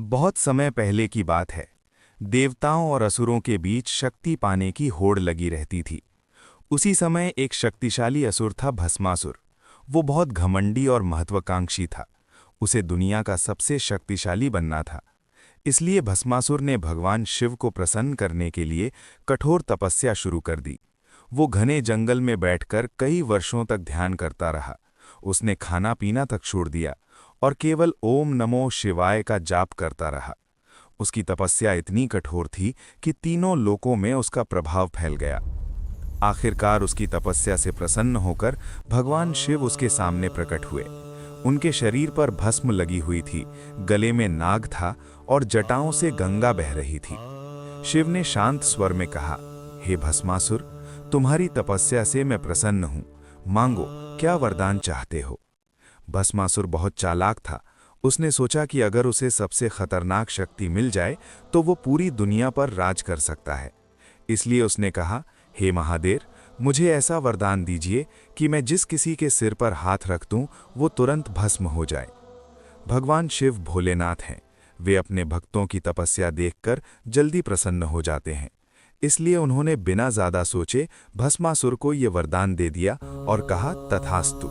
बहुत समय पहले की बात है। देवताओं और असुरों के बीच शक्ति पाने की होड़ लगी रहती थी। उसी समय एक शक्तिशाली असुर था भस्मासुर। वो बहुत घमंडी और महत्वाकांक्षी था। उसे दुनिया का सबसे शक्तिशाली बनना था। इसलिए भस्मासुर ने भगवान शिव को प्रसन्न करने के लिए कठोर तपस्या शुरू कर दी। वो घने जंगल में बैठकर कई वर्षों तक ध्यान करता रहा। उसने खाना पीना तक छोड़ दिया और केवल ओम नमो शिवाय का जाप करता रहा। उसकी तपस्या इतनी कठोर थी कि तीनों लोकों में उसका प्रभाव फैल गया। आखिरकार उसकी तपस्या से प्रसन्न होकर भगवान शिव उसके सामने प्रकट हुए। उनके शरीर पर भस्म लगी हुई थी, गले में नाग था और जटाओं से गंगा बह रही थी। शिव ने शांत स्वर में कहा, हे भस्मासुर, तुम्हारी तपस्या से मैं प्रसन्न हूं। मांगो, क्या वरदान चाहते हो? भस्मासुर बहुत चालाक था। उसने सोचा कि अगर उसे सबसे खतरनाक शक्ति मिल जाए तो वो पूरी दुनिया पर राज कर सकता है। इसलिए उसने कहा, हे महादेव, मुझे ऐसा वरदान दीजिए कि मैं जिस किसी के सिर पर हाथ रख दूं वो तुरंत भस्म हो जाए। भगवान शिव भोलेनाथ हैं। वे अपने भक्तों की तपस्या देखकर जल्दी प्रसन्न हो जाते हैं। इसलिए उन्होंने बिना ज्यादा सोचे भस्मासुर को ये वरदान दे दिया और कहा, तथास्तु।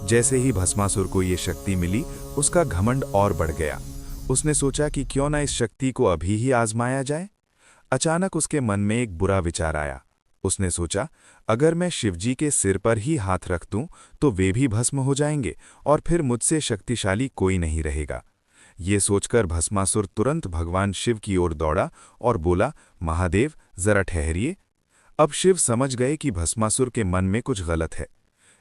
जैसे ही भस्मासुर को ये शक्ति मिली, उसका घमंड और बढ़ गया। उसने सोचा कि क्यों ना इस शक्ति को अभी ही आजमाया जाए। अचानक उसके मन में एक बुरा विचार आया। उसने सोचा, अगर मैं शिवजी के सिर पर ही हाथ रख दूं तो वे भी भस्म हो जाएंगे और फिर मुझसे शक्तिशाली कोई नहीं रहेगा। ये सोचकर भस्मासुर तुरंत भगवान शिव की ओर दौड़ा और बोला, महादेव, जरा ठहरिए। अब शिव समझ गए कि भस्मासुर के मन में कुछ गलत है।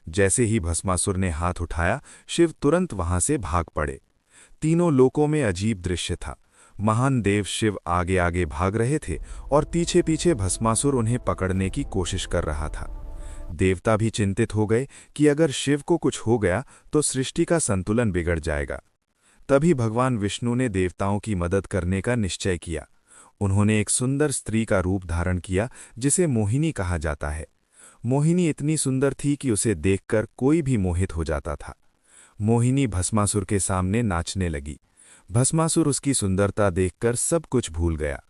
जैसे ही भस्मासुर ने हाथ उठाया, शिव तुरंत वहां से भाग पड़े। तीनों लोकों में अजीब दृश्य था। महान देव शिव आगे आगे भाग रहे थे और पीछे पीछे भस्मासुर उन्हें पकड़ने की कोशिश कर रहा था। देवता भी चिंतित हो गए कि अगर शिव को कुछ हो गया तो सृष्टि का संतुलन बिगड़ जाएगा। तभी भगवान विष्णु ने देवताओं की मदद करने का निश्चय किया। उन्होंने एक सुंदर स्त्री का रूप धारण किया जिसे मोहिनी कहा जाता है। मोहिनी इतनी सुंदर थी कि उसे देखकर कोई भी मोहित हो जाता था। मोहिनी भस्मासुर के सामने नाचने लगी। भस्मासुर उसकी सुंदरता देखकर सब कुछ भूल गया।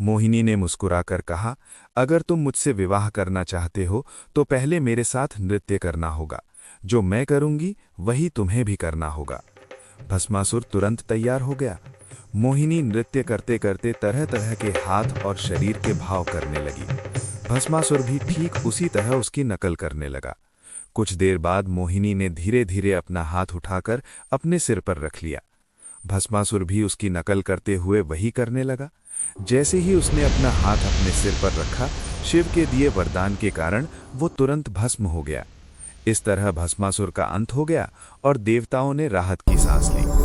मोहिनी ने मुस्कुराकर कहा, अगर तुम मुझसे विवाह करना चाहते हो तो पहले मेरे साथ नृत्य करना होगा। जो मैं करूंगी वही तुम्हें भी करना होगा। भस्मासुर तुरंत तैयार हो गया। मोहिनी नृत्य करते करते तरह तरह के हाथ और शरीर के भाव करने लगी। भस्मासुर भी ठीक उसी तरह उसकी नकल करने लगा। कुछ देर बाद मोहिनी ने धीरे धीरे अपना हाथ उठाकर अपने सिर पर रख लिया। भस्मासुर भी उसकी नकल करते हुए वही करने लगा। जैसे ही उसने अपना हाथ अपने सिर पर रखा, शिव के दिए वरदान के कारण वो तुरंत भस्म हो गया। इस तरह भस्मासुर का अंत हो गया और देवताओं ने राहत की सांस ली।